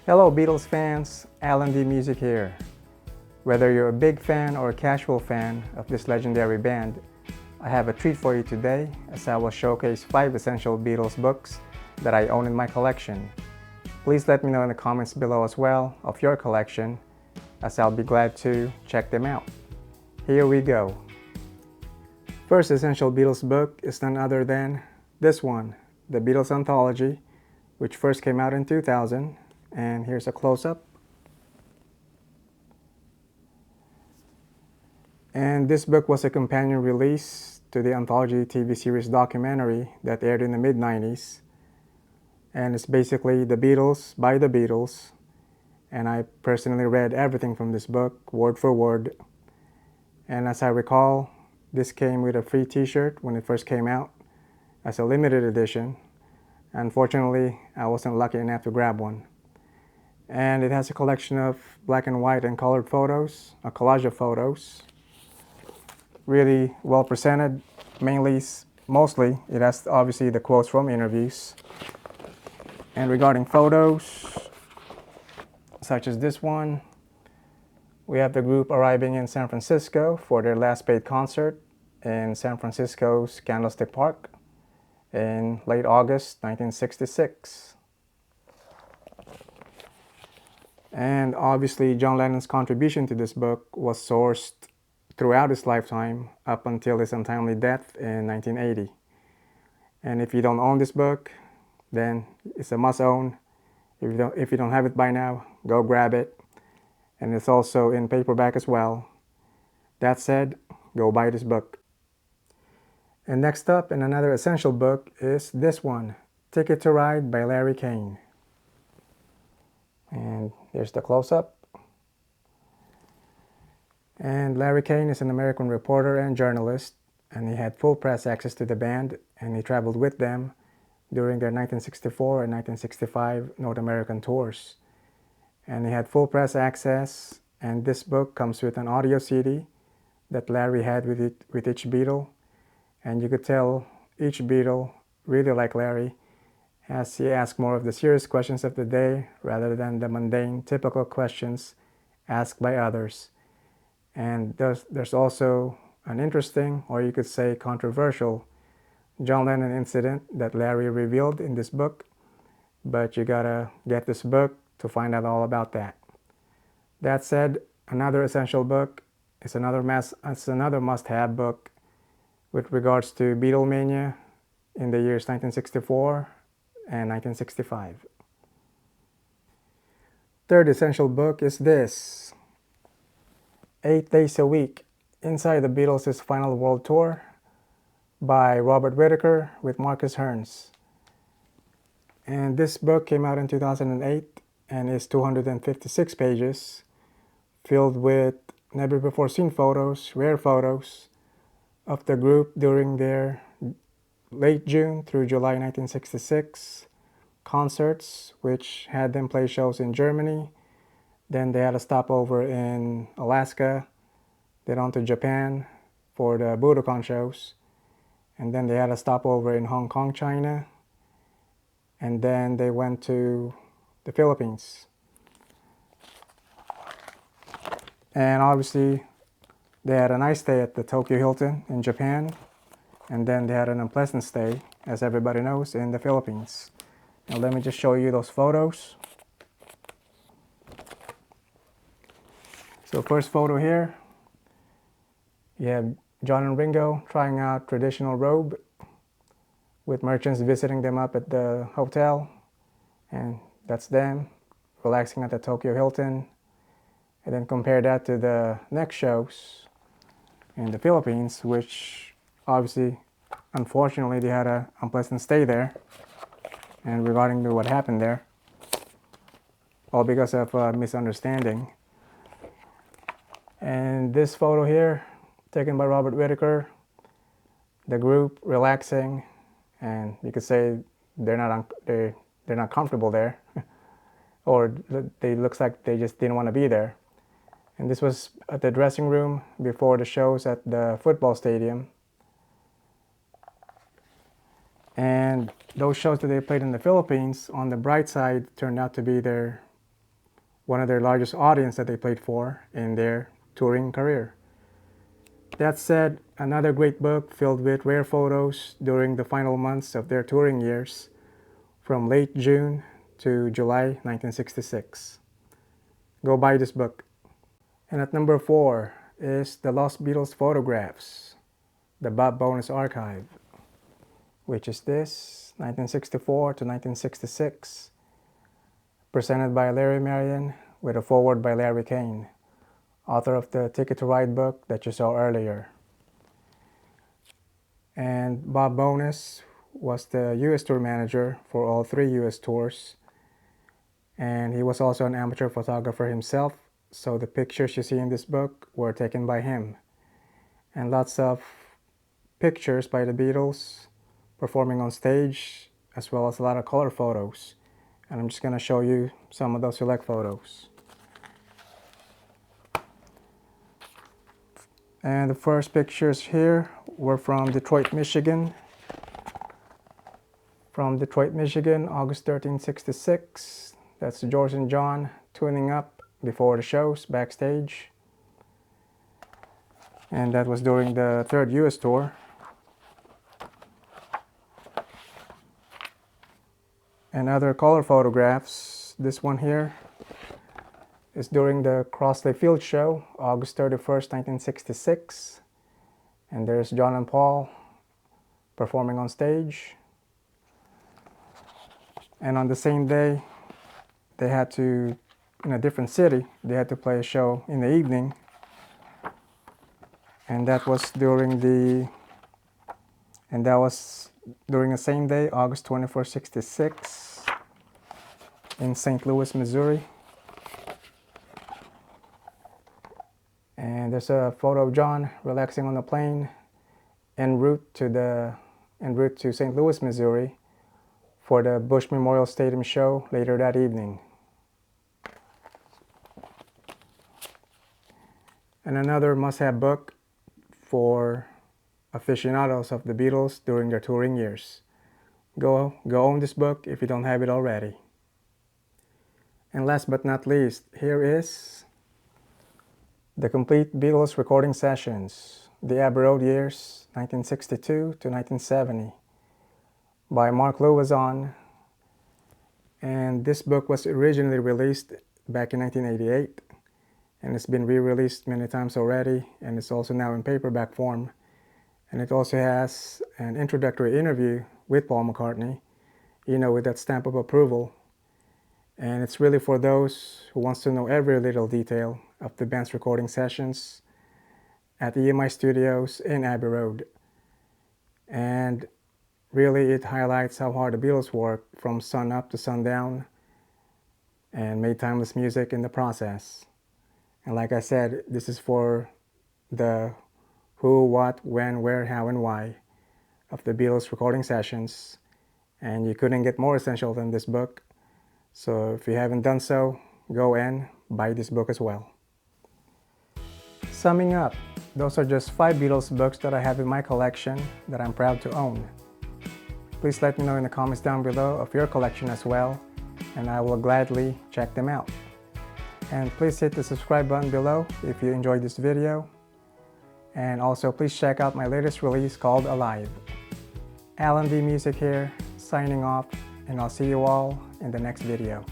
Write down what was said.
Hello Beatles fans, Alan D Music here. Whether you're a big fan or a casual fan of this legendary band, I have a treat for you today as I will showcase 5 essential Beatles books that I own in my collection. Please let me know in the comments below as well of your collection, as I'll be glad to check them out. Here we go. First essential Beatles book is none other than this one, the Beatles Anthology, which first came out in 2000. And here's a close-up. And this book was a companion release to the Anthology TV series documentary that aired in the mid-90s. And it's basically the Beatles by the Beatles. And I personally read everything from this book, word for word. And as I recall, this came with a free t-shirt when it first came out as a limited edition. Unfortunately, I wasn't lucky enough to grab one. And it has a collection of black and white and colored photos, a collage of photos. Really well presented, mostly it has obviously the quotes from interviews. And regarding photos, such as this one, we have the group arriving in San Francisco for their last paid concert in San Francisco's Candlestick Park in late August 1966. And obviously John Lennon's contribution to this book was sourced throughout his lifetime up until his untimely death in 1980. And if you don't own this book, then it's a must own. If you don't have it by now, go grab it. And it's also in paperback as well. That said, go buy this book. And next up, in another essential book, is this one, Ticket to Ride by Larry Kane. And here's the close-up. And Larry Kane is an American reporter and journalist, and he had full press access to the band, and he traveled with them during their 1964 and 1965 North American tours. And he had full press access, and this book comes with an audio CD that Larry had with each Beatle, and you could tell each Beatle really liked Larry, as he asked more of the serious questions of the day rather than the mundane, typical questions asked by others. And there's also an interesting, or you could say controversial, John Lennon incident that Larry revealed in this book, but you gotta get this book to find out all about that. That said, another essential book is another must-have book with regards to Beatlemania in the years 1964 and 1965. Third essential book is this, 8 Days a Week, Inside the Beatles' Final World Tour by Robert Whittaker with Marcus Hearns. And this book came out in 2008 and is 256 pages, filled with never-before-seen photos, rare photos, of the group during their late June through July 1966 concerts, which had them play shows in Germany. Then they had a stopover in Alaska, then on to Japan for the Budokan shows. And then they had a stopover in Hong Kong, China. And then they went to the Philippines. And obviously, they had a nice stay at the Tokyo Hilton in Japan. And then they had an unpleasant stay, as everybody knows, in the Philippines. Now let me just show you those photos. So first photo here, you have John and Ringo trying out traditional robe with merchants visiting them up at the hotel. And that's them relaxing at the Tokyo Hilton. And then compare that to the next shows in the Philippines, which obviously, unfortunately, they had an unpleasant stay there. And regarding to what happened there, all because of a misunderstanding. And this photo here, taken by Robert Whittaker, the group relaxing, and you could say they're not comfortable there, or they looks like they just didn't want to be there. And this was at the dressing room before the shows at the football stadium. And those shows that they played in the Philippines, on the bright side, turned out to be their one of their largest audience that they played for in their touring career. That said, another great book filled with rare photos during the final months of their touring years, from late June to July 1966. Go buy this book. And at number 4 is The Lost Beatles Photographs, the Bob Bonus Archive, which is this, 1964 to 1966, presented by Larry Marion with a foreword by Larry Kane, author of the Ticket to Ride book that you saw earlier. And Bob Bonus was the US tour manager for all 3 US tours, and he was also an amateur photographer himself, so the pictures you see in this book were taken by him. And lots of pictures by the Beatles performing on stage, as well as a lot of color photos. And I'm just going to show you some of those select photos. And the first pictures here were from Detroit, Michigan. From Detroit, Michigan, August 13, 1966. That's George and John tuning up before the shows backstage. And that was during the 3rd US tour. And other color photographs, this one here is during the Crossley Field show, August 31st, 1966. And there's John and Paul performing on stage. And on the same day, they had to, in a different city, they had to play a show in the evening. And that was during the same day, August 24th, 1966, in St. Louis, Missouri. And there's a photo of John relaxing on the plane en route to St. Louis, Missouri for the Bush Memorial Stadium show later that evening. And another must-have book for aficionados of the Beatles during their touring years. Go own this book if you don't have it already. And last but not least, here is The Complete Beatles Recording Sessions, the Abbey Road Years, 1962 to 1970, by Mark Lewison. And this book was originally released back in 1988, and it's been re-released many times already, and it's also now in paperback form. And it also has an introductory interview with Paul McCartney, with that stamp of approval. And it's really for those who wants to know every little detail of the band's recording sessions at EMI Studios in Abbey Road. And really it highlights how hard the Beatles worked from sun up to sundown and made timeless music in the process. And like I said, this is for the who, what, when, where, how, and why of the Beatles recording sessions. And you couldn't get more essential than this book. So if you haven't done so, go and buy this book as well. Summing up, those are just 5 Beatles books that I have in my collection that I'm proud to own. Please let me know in the comments down below of your collection as well, and I will gladly check them out. And please hit the subscribe button below if you enjoyed this video. And also please check out my latest release called Alive. Alan D Music here, signing off, and I'll see you all in the next video.